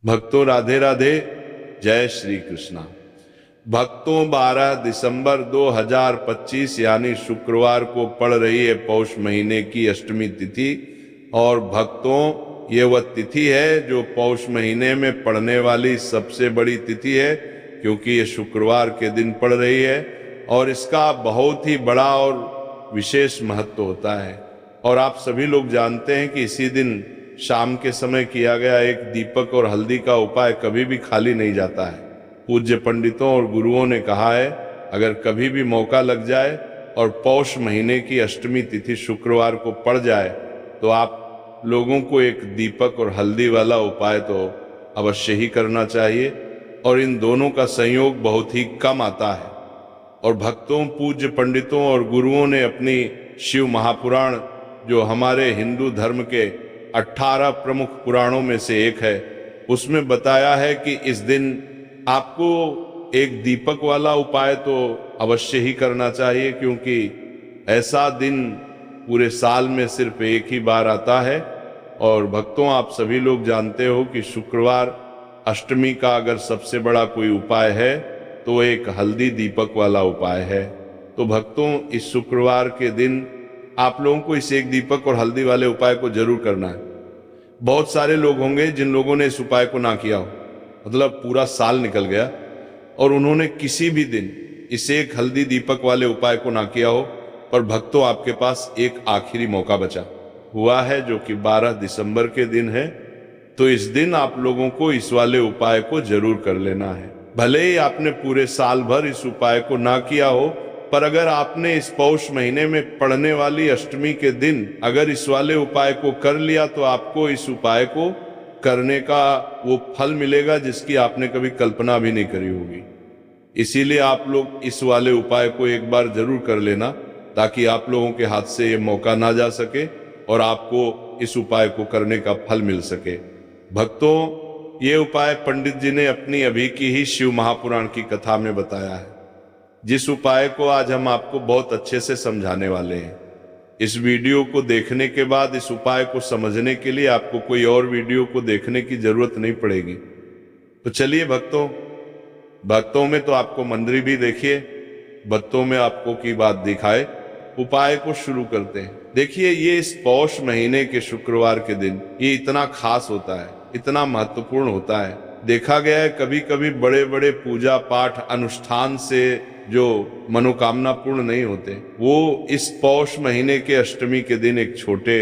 भक्तों राधे राधे, जय श्री कृष्णा। भक्तों 12 दिसंबर 2025 यानी शुक्रवार को पड़ रही है पौष महीने की अष्टमी तिथि। और भक्तों ये वह तिथि है जो पौष महीने में पड़ने वाली सबसे बड़ी तिथि है, क्योंकि ये शुक्रवार के दिन पड़ रही है और इसका बहुत ही बड़ा और विशेष महत्व होता है। और आप सभी लोग जानते हैं कि इसी दिन शाम के समय किया गया एक दीपक और हल्दी का उपाय कभी भी खाली नहीं जाता है। पूज्य पंडितों और गुरुओं ने कहा है, अगर कभी भी मौका लग जाए और पौष महीने की अष्टमी तिथि शुक्रवार को पड़ जाए तो आप लोगों को एक दीपक और हल्दी वाला उपाय तो अवश्य ही करना चाहिए। और इन दोनों का संयोग बहुत ही कम आता है। और भक्तों, पूज्य पंडितों और गुरुओं ने अपनी शिव महापुराण, जो हमारे हिंदू धर्म के 18 प्रमुख पुराणों में से एक है, उसमें बताया है कि इस दिन आपको एक दीपक वाला उपाय तो अवश्य ही करना चाहिए, क्योंकि ऐसा दिन पूरे साल में सिर्फ एक ही बार आता है। और भक्तों, आप सभी लोग जानते हो कि शुक्रवार अष्टमी का अगर सबसे बड़ा कोई उपाय है तो एक हल्दी दीपक वाला उपाय है। तो भक्तों, इस शुक्रवार के दिन आप लोगों को इस एक दीपक और हल्दी वाले उपाय को जरूर करना है। बहुत सारे लोग होंगे जिन लोगों ने इस उपाय को ना किया हो, मतलब पूरा साल निकल गया और उन्होंने किसी भी दिन इस एक हल्दी दीपक वाले उपाय को ना किया हो। पर भक्तों, आपके पास एक आखिरी मौका बचा हुआ है, जो कि 12 दिसंबर के दिन है। तो इस दिन आप लोगों को इस वाले उपाय को जरूर कर लेना है। भले ही आपने पूरे साल भर इस उपाय को ना किया हो, पर अगर आपने इस पौष महीने में पड़ने वाली अष्टमी के दिन अगर इस वाले उपाय को कर लिया तो आपको इस उपाय को करने का वो फल मिलेगा जिसकी आपने कभी कल्पना भी नहीं करी होगी। इसीलिए आप लोग इस वाले उपाय को एक बार जरूर कर लेना, ताकि आप लोगों के हाथ से ये मौका ना जा सके और आपको इस उपाय को करने का फल मिल सके। भक्तों, ये उपाय पंडित जी ने अपनी अभी की ही शिव महापुराण की कथा में बताया है, जिस उपाय को आज हम आपको बहुत अच्छे से समझाने वाले हैं। इस वीडियो को देखने के बाद इस उपाय को समझने के लिए आपको कोई और वीडियो को देखने की जरूरत नहीं पड़ेगी। तो चलिए भक्तों में तो आपको मंदिर भी देखिए, भक्तों में आपको की बात दिखाए, उपाय को शुरू करते हैं। देखिए, ये इस पौष महीने के शुक्रवार के दिन ये इतना खास होता है, इतना महत्वपूर्ण होता है। देखा गया है कभी कभी बड़े बड़े पूजा पाठ अनुष्ठान से जो मनोकामना पूर्ण नहीं होते, वो इस पौष महीने के अष्टमी के दिन एक छोटे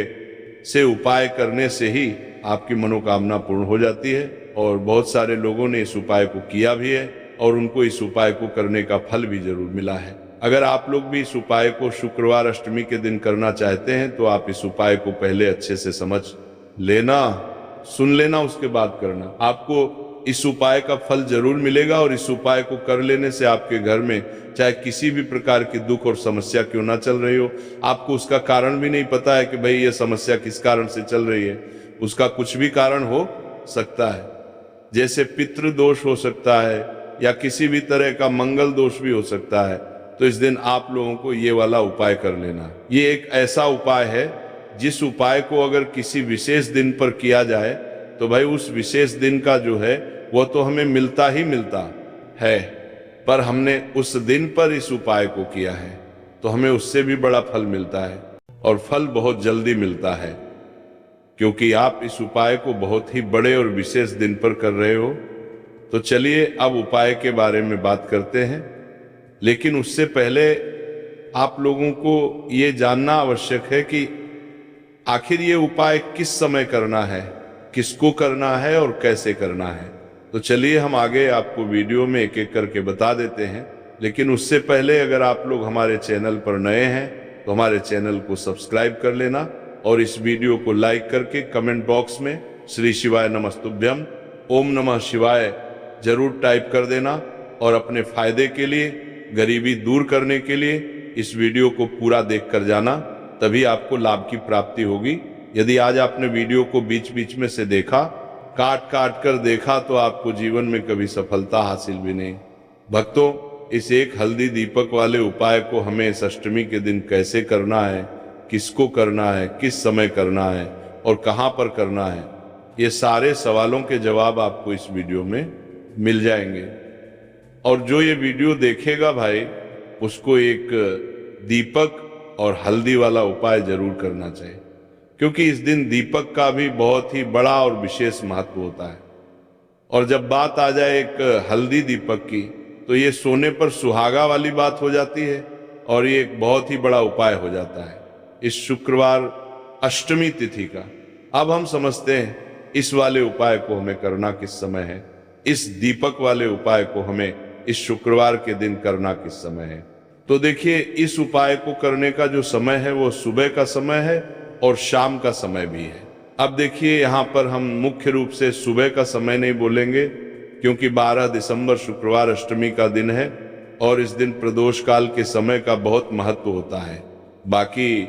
से उपाय करने से ही आपकी मनोकामना पूर्ण हो जाती है। और बहुत सारे लोगों ने इस उपाय को किया भी है और उनको इस उपाय को करने का फल भी जरूर मिला है। अगर आप लोग भी इस उपाय को शुक्रवार अष्टमी के दिन करना चाहते हैं तो आप इस उपाय को पहले अच्छे से समझ लेना, सुन लेना, उसके बाद करना। आपको इस उपाय का फल जरूर मिलेगा और इस उपाय को कर लेने से आपके घर में चाहे किसी भी प्रकार की दुख और समस्या क्यों ना चल रही हो, आपको उसका कारण भी नहीं पता है कि भाई ये समस्या किस कारण से चल रही है, उसका कुछ भी कारण हो सकता है। जैसे पितृ दोष हो सकता है या किसी भी तरह का मंगल दोष भी हो सकता है। तो इस दिन आप लोगों को ये वाला उपाय कर लेना। ये एक ऐसा उपाय है जिस उपाय को अगर किसी विशेष दिन पर किया जाए तो भाई उस विशेष दिन का जो है वो तो हमें मिलता ही मिलता है, पर हमने उस दिन पर इस उपाय को किया है तो हमें उससे भी बड़ा फल मिलता है, और फल बहुत जल्दी मिलता है, क्योंकि आप इस उपाय को बहुत ही बड़े और विशेष दिन पर कर रहे हो। तो चलिए अब उपाय के बारे में बात करते हैं, लेकिन उससे पहले आप लोगों को ये जानना आवश्यक है कि आखिर ये उपाय किस समय करना है, किसको करना है और कैसे करना है। तो चलिए हम आगे आपको वीडियो में एक एक करके बता देते हैं। लेकिन उससे पहले अगर आप लोग हमारे चैनल पर नए हैं तो हमारे चैनल को सब्सक्राइब कर लेना और इस वीडियो को लाइक करके कमेंट बॉक्स में श्री शिवाय नमस्तुभ्यम, ओम नमः शिवाय जरूर टाइप कर देना। और अपने फायदे के लिए, गरीबी दूर करने के लिए इस वीडियो को पूरा देख कर जाना, तभी आपको लाभ की प्राप्ति होगी। यदि आज आपने वीडियो को बीच बीच में से देखा, काट काट कर देखा, तो आपको जीवन में कभी सफलता हासिल भी नहीं। भक्तों, इस एक हल्दी दीपक वाले उपाय को हमें इस अष्टमी के दिन कैसे करना है, किसको करना है, किस समय करना है और कहाँ पर करना है, ये सारे सवालों के जवाब आपको इस वीडियो में मिल जाएंगे। और जो ये वीडियो देखेगा भाई, उसको एक दीपक और हल्दी वाला उपाय जरूर करना चाहिए, क्योंकि इस दिन दीपक का भी बहुत ही बड़ा और विशेष महत्व होता है। और जब बात आ जाए एक हल्दी दीपक की, तो ये सोने पर सुहागा वाली बात हो जाती है और ये एक बहुत ही बड़ा उपाय हो जाता है इस शुक्रवार अष्टमी तिथि का। अब हम समझते हैं इस वाले उपाय को हमें करना किस समय है, इस दीपक वाले उपाय को हमें इस शुक्रवार के दिन करना किस समय है। तो देखिए, इस उपाय को करने का जो समय है वो सुबह का समय है और शाम का समय भी है। अब देखिए, यहाँ पर हम मुख्य रूप से सुबह का समय नहीं बोलेंगे, क्योंकि 12 दिसंबर शुक्रवार अष्टमी का दिन है और इस दिन प्रदोष काल के समय का बहुत महत्व होता है। बाकी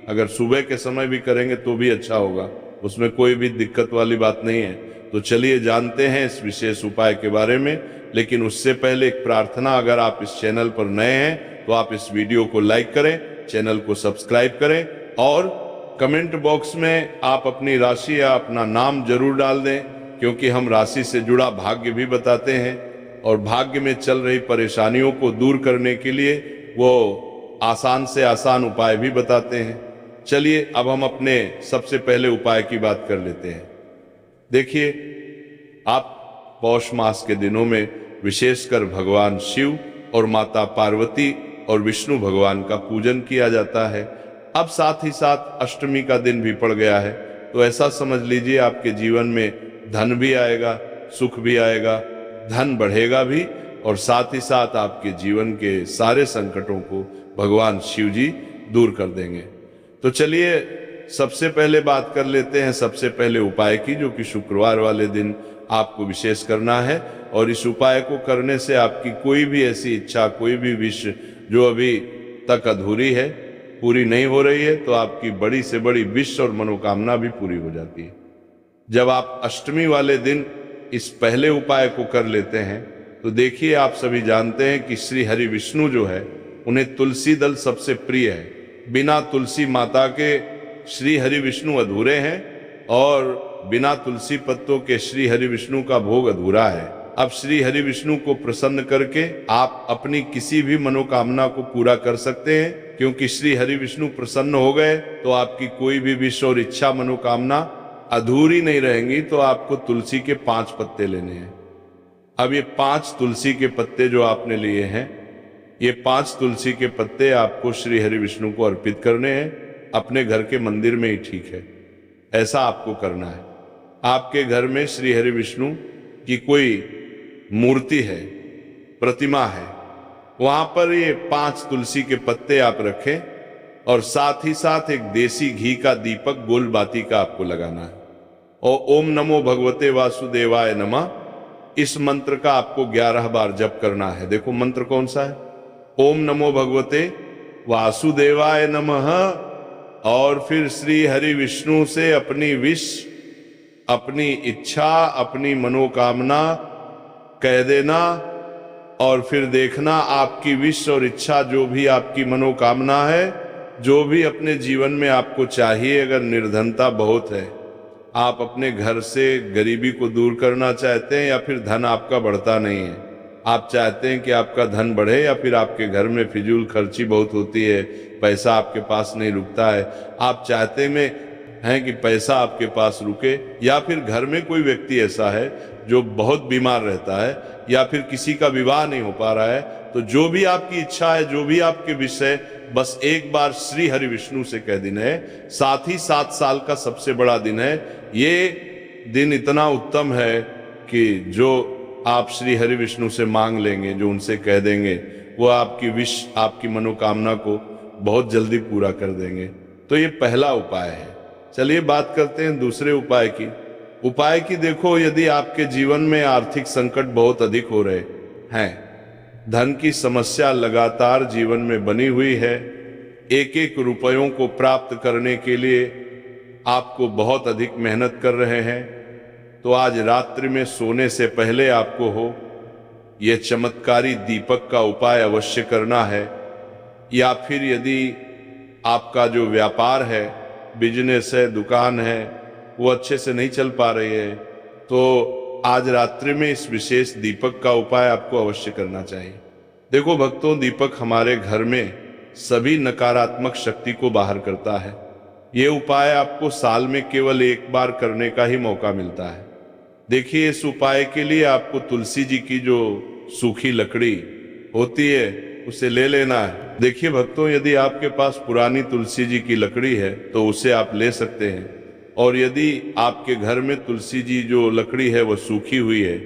अगर सुबह के समय भी करेंगे तो भी अच्छा होगा, उसमें कोई भी दिक्कत वाली बात नहीं है। तो चलिए जानते हैं इस विशेष उपाय के बारे में। लेकिन उससे पहले एक प्रार्थना, अगर आप इस चैनल पर नए हैं तो आप इस वीडियो को लाइक करें, चैनल को सब्सक्राइब करें और कमेंट बॉक्स में आप अपनी राशि या अपना नाम जरूर डाल दें, क्योंकि हम राशि से जुड़ा भाग्य भी बताते हैं और भाग्य में चल रही परेशानियों को दूर करने के लिए वो आसान से आसान उपाय भी बताते हैं। चलिए अब हम अपने सबसे पहले उपाय की बात कर लेते हैं। देखिए, आप पौष मास के दिनों में विशेषकर भगवान शिव और माता पार्वती और विष्णु भगवान का पूजन किया जाता है। अब साथ ही साथ अष्टमी का दिन भी पड़ गया है, तो ऐसा समझ लीजिए आपके जीवन में धन भी आएगा, सुख भी आएगा, धन बढ़ेगा भी और साथ ही साथ आपके जीवन के सारे संकटों को भगवान शिव जी दूर कर देंगे। तो चलिए सबसे पहले बात कर लेते हैं सबसे पहले उपाय की, जो कि शुक्रवार वाले दिन आपको विशेष करना है। और इस उपाय को करने से आपकी कोई भी ऐसी इच्छा, कोई भी विश जो अभी तक अधूरी है, पूरी नहीं हो रही है, तो आपकी बड़ी से बड़ी विश और मनोकामना भी पूरी हो जाती है। जब आप अष्टमी वाले दिन इस पहले उपाय को कर लेते हैं, तो देखिए, आप सभी जानते हैं कि श्री हरि विष्णु जो है, उन्हें तुलसी दल सबसे प्रिय है। बिना तुलसी माता के श्री हरि विष्णु अधूरे हैं और बिना तुलसी पत्तों के श्री हरि विष्णु का भोग अधूरा है। अब श्री हरि विष्णु को प्रसन्न करके आप अपनी किसी भी मनोकामना को पूरा कर सकते हैं, क्योंकि श्री हरि विष्णु प्रसन्न हो गए तो आपकी कोई भी विश और इच्छा मनोकामना अधूरी नहीं रहेंगी। तो आपको तुलसी के 5 पत्ते लेने हैं। अब ये 5 तुलसी के पत्ते जो आपने लिए हैं, ये 5 तुलसी के पत्ते आपको श्री हरि विष्णु को अर्पित करने हैं। अपने घर के मंदिर में ही ठीक है, ऐसा आपको करना है। आपके घर में श्री हरि विष्णु की कोई मूर्ति है, प्रतिमा है, वहां पर ये 5 तुलसी के पत्ते आप रखें और साथ ही साथ एक देसी घी का दीपक गोल बाती का आपको लगाना है। और ओम नमो भगवते वासुदेवाय नमः, इस मंत्र का आपको 11 बार जप करना है। देखो मंत्र कौन सा है, ओम नमो भगवते वासुदेवाय नमः। और फिर श्री हरि विष्णु से अपनी विश, अपनी इच्छा, अपनी मनोकामना कह देना और फिर देखना आपकी विश और इच्छा, जो भी आपकी मनोकामना है, जो भी अपने जीवन में आपको चाहिए। अगर निर्धनता बहुत है, आप अपने घर से गरीबी को दूर करना चाहते हैं, या फिर धन आपका बढ़ता नहीं है, आप चाहते हैं कि आपका धन बढ़े, या फिर आपके घर में फिजूल खर्ची बहुत होती है, पैसा आपके पास नहीं रुकता है, आप चाहते हैं कि पैसा आपके पास रुके, या फिर घर में कोई व्यक्ति ऐसा है जो बहुत बीमार रहता है, या फिर किसी का विवाह नहीं हो पा रहा है, तो जो भी आपकी इच्छा है, जो भी आपके विषय, बस एक बार श्री हरि विष्णु से कह देना है। साथ ही 7 साल का सबसे बड़ा दिन है। ये दिन इतना उत्तम है कि जो आप श्री हरि विष्णु से मांग लेंगे, जो उनसे कह देंगे, वो आपकी विश, आपकी मनोकामना को बहुत जल्दी पूरा कर देंगे। तो ये पहला उपाय है। चलिए बात करते हैं दूसरे उपाय की। देखो, यदि आपके जीवन में आर्थिक संकट बहुत अधिक हो रहे हैं, धन की समस्या लगातार जीवन में बनी हुई है, एक एक रुपयों को प्राप्त करने के लिए आपको बहुत अधिक मेहनत कर रहे हैं, तो आज रात्रि में सोने से पहले आपको ये चमत्कारी दीपक का उपाय अवश्य करना है। या फिर यदि आपका जो व्यापार है, बिजनेस है, दुकान है, वो अच्छे से नहीं चल पा रही है, तो आज रात्रि में इस विशेष दीपक का उपाय आपको अवश्य करना चाहिए। देखो भक्तों, दीपक हमारे घर में सभी नकारात्मक शक्ति को बाहर करता है। ये उपाय आपको साल में केवल एक बार करने का ही मौका मिलता है। देखिए, इस उपाय के लिए आपको तुलसी जी की जो सूखी लकड़ी होती है उसे ले लेना है। देखिए भक्तों, यदि आपके पास पुरानी तुलसी जी की लकड़ी है तो उसे आप ले सकते हैं, और यदि आपके घर में तुलसी जी जो लकड़ी है वो सूखी हुई है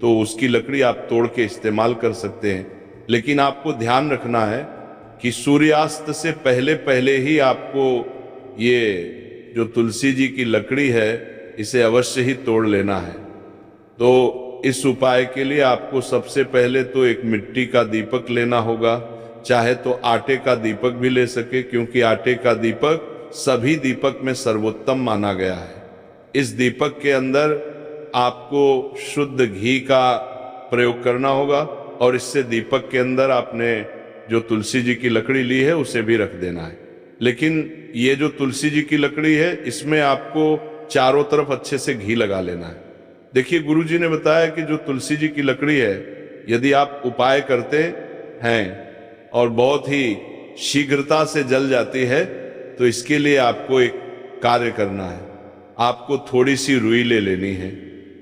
तो उसकी लकड़ी आप तोड़ के इस्तेमाल कर सकते हैं। लेकिन आपको ध्यान रखना है कि सूर्यास्त से पहले पहले ही आपको ये जो तुलसी जी की लकड़ी है इसे अवश्य ही तोड़ लेना है। तो इस उपाय के लिए आपको सबसे पहले तो एक मिट्टी का दीपक लेना होगा, चाहे तो आटे का दीपक भी ले सके, क्योंकि आटे का दीपक सभी दीपक में सर्वोत्तम माना गया है। इस दीपक के अंदर आपको शुद्ध घी का प्रयोग करना होगा, और इससे दीपक के अंदर आपने जो तुलसी जी की लकड़ी ली है उसे भी रख देना है। लेकिन ये जो तुलसी जी की लकड़ी है इसमें आपको चारों तरफ अच्छे से घी लगा लेना है। देखिए, गुरु जी ने बताया कि जो तुलसी जी की लकड़ी है, यदि आप उपाय करते हैं और बहुत ही शीघ्रता से जल जाती है, तो इसके लिए आपको एक कार्य करना है। आपको थोड़ी सी रुई ले लेनी है,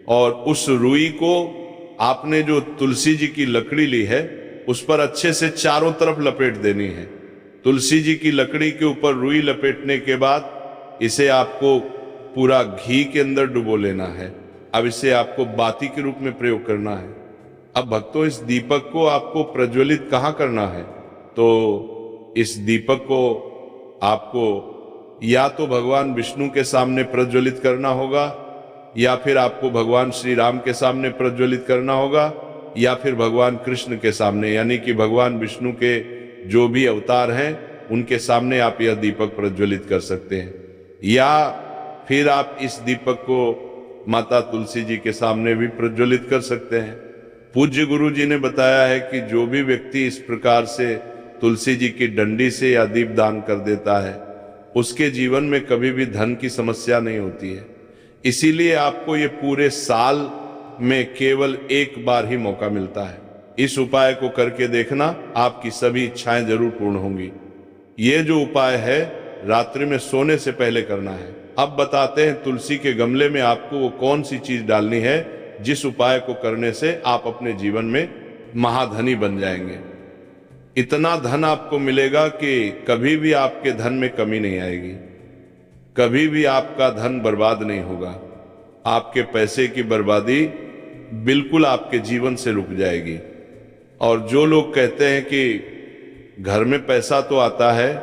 और उस रुई को आपने जो तुलसी जी की लकड़ी ली है उस पर अच्छे से चारों तरफ लपेट देनी है। तुलसी जी की लकड़ी के ऊपर रुई लपेटने के बाद इसे आपको पूरा घी के अंदर डुबो लेना है। अब इसे आपको बाती के रूप में प्रयोग करना है। अब भक्तों, इस दीपक को आपको प्रज्वलित कहाँ करना है? तो इस दीपक को आपको या तो भगवान विष्णु के सामने प्रज्वलित करना होगा, या फिर आपको भगवान श्री राम के सामने प्रज्वलित करना होगा, या फिर भगवान कृष्ण के सामने, यानी कि भगवान विष्णु के जो भी अवतार हैं उनके सामने आप यह दीपक प्रज्वलित कर सकते हैं। या फिर आप इस दीपक को माता तुलसी जी के सामने भी प्रज्वलित कर सकते हैं। पूज्य गुरु जी ने बताया है कि जो भी व्यक्ति इस प्रकार से तुलसी जी की डंडी से या दीप दान कर देता है उसके जीवन में कभी भी धन की समस्या नहीं होती है। इसीलिए आपको ये पूरे साल में केवल एक बार ही मौका मिलता है। इस उपाय को करके देखना, आपकी सभी इच्छाएं जरूर पूर्ण होंगी। ये जो उपाय है रात्रि में सोने से पहले करना है। अब बताते हैं तुलसी के गमले में आपको वो कौन सी चीज डालनी है जिस उपाय को करने से आप अपने जीवन में महाधनी बन जाएंगे। इतना धन आपको मिलेगा कि कभी भी आपके धन में कमी नहीं आएगी, कभी भी आपका धन बर्बाद नहीं होगा। आपके पैसे की बर्बादी बिल्कुल आपके जीवन से रुक जाएगी। और जो लोग कहते हैं कि घर में पैसा तो आता है,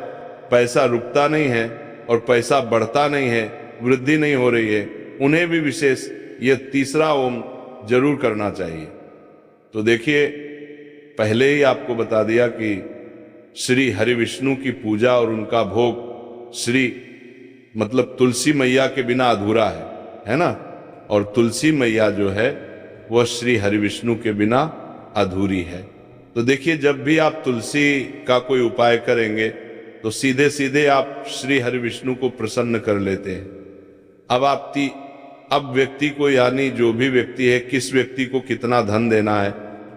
पैसा रुकता नहीं है और पैसा बढ़ता नहीं है, वृद्धि नहीं हो रही है, उन्हें भी विशेष यह तीसरा ओम जरूर करना चाहिए। तो देखिए, पहले ही आपको बता दिया कि श्री हरि विष्णु की पूजा और उनका भोग श्री मतलब तुलसी मैया के बिना अधूरा है ना। और तुलसी मैया जो है वह श्री हरि विष्णु के बिना अधूरी है। तो देखिए, जब भी आप तुलसी का कोई उपाय करेंगे तो सीधे सीधे आप श्री हरि विष्णु को प्रसन्न कर लेते हैं। अब व्यक्ति को, यानी जो भी व्यक्ति है, किस व्यक्ति को कितना धन देना है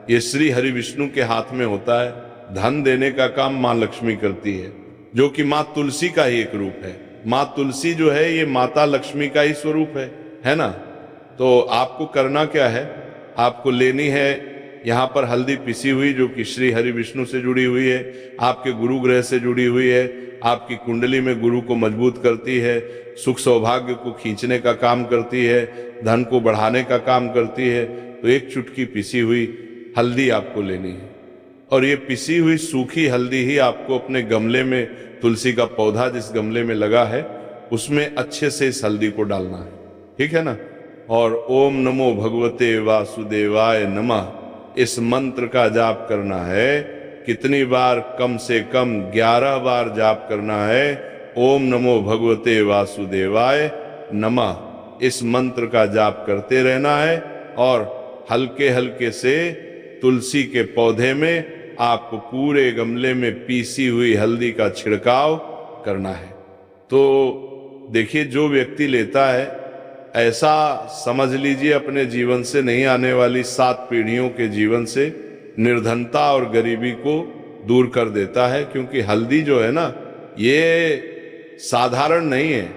ये श्री हरि विष्णु के हाथ में होता है। धन देने का काम माँ लक्ष्मी करती है, जो कि माँ तुलसी का ही एक रूप है। माँ तुलसी जो है ये माता लक्ष्मी का ही स्वरूप है ना। तो आपको करना क्या है, आपको लेनी है यहाँ पर हल्दी पिसी हुई, जो कि श्री हरि विष्णु से जुड़ी हुई है, आपके गुरु ग्रह से जुड़ी हुई है, आपकी कुंडली में गुरु को मजबूत करती है, सुख सौभाग्य को खींचने का काम करती है, धन को बढ़ाने का काम करती है। तो एक चुटकी पिसी हुई हल्दी आपको लेनी है, और ये पिसी हुई सूखी हल्दी ही आपको अपने गमले में, तुलसी का पौधा जिस गमले में लगा है उसमें अच्छे से इस हल्दी को डालना है, ठीक है ना। और ओम नमो भगवते वासुदेवाय नमः इस मंत्र का जाप करना है। कितनी बार? कम से कम 11 बार जाप करना है। ओम नमो भगवते वासुदेवाय नमः इस मंत्र का जाप करते रहना है, और हल्के हल्के से तुलसी के पौधे में आपको पूरे गमले में पीसी हुई हल्दी का छिड़काव करना है। तो देखिए, जो व्यक्ति लेता है ऐसा समझ लीजिए अपने जीवन से नहीं आने वाली 7 पीढ़ियों के जीवन से निर्धनता और गरीबी को दूर कर देता है। क्योंकि हल्दी जो है ना, ये साधारण नहीं है।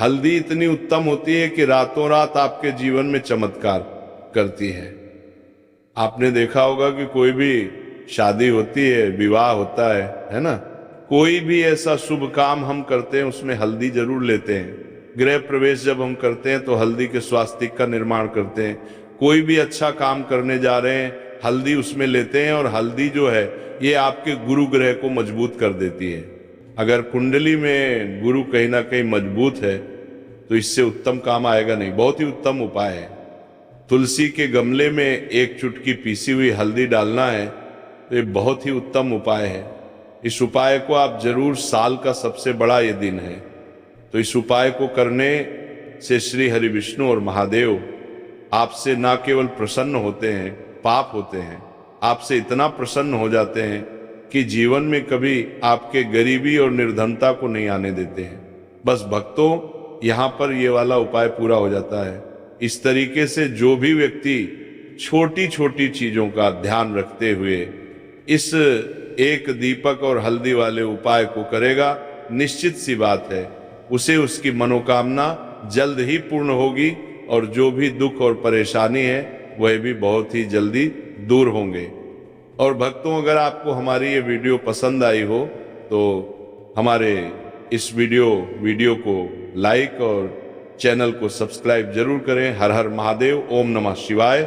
हल्दी इतनी उत्तम होती है कि रातों रात आपके जीवन में चमत्कार करती है। आपने देखा होगा कि कोई भी शादी होती है, विवाह होता है ना, कोई भी ऐसा शुभ काम हम करते हैं उसमें हल्दी जरूर लेते हैं। गृह प्रवेश जब हम करते हैं तो हल्दी के स्वास्तिक का निर्माण करते हैं। कोई भी अच्छा काम करने जा रहे हैं, हल्दी उसमें लेते हैं। और हल्दी जो है ये आपके गुरु ग्रह को मजबूत कर देती है। अगर कुंडली में गुरु कहीं ना कहीं मजबूत है तो इससे उत्तम काम आएगा नहीं। बहुत ही उत्तम उपाय है। तुलसी के गमले में एक चुटकी पीसी हुई हल्दी डालना है तो ये बहुत ही उत्तम उपाय है। इस उपाय को आप जरूर, साल का सबसे बड़ा ये दिन है तो इस उपाय को करने से श्री हरि विष्णु और महादेव आपसे ना केवल प्रसन्न होते हैं, पाप होते हैं, आपसे इतना प्रसन्न हो जाते हैं कि जीवन में कभी आपके गरीबी और निर्धनता को नहीं आने देते हैं। बस भक्तों, यहाँ पर ये वाला उपाय पूरा हो जाता है। इस तरीके से जो भी व्यक्ति छोटी छोटी चीजों का ध्यान रखते हुए इस एक दीपक और हल्दी वाले उपाय को करेगा, निश्चित सी बात है उसे उसकी मनोकामना जल्द ही पूर्ण होगी और जो भी दुख और परेशानी है वह भी बहुत ही जल्दी दूर होंगे। और भक्तों, अगर आपको हमारी ये वीडियो पसंद आई हो तो हमारे इस वीडियो को लाइक और चैनल को सब्सक्राइब जरूर करें। हर हर महादेव। ओम नमः शिवाय।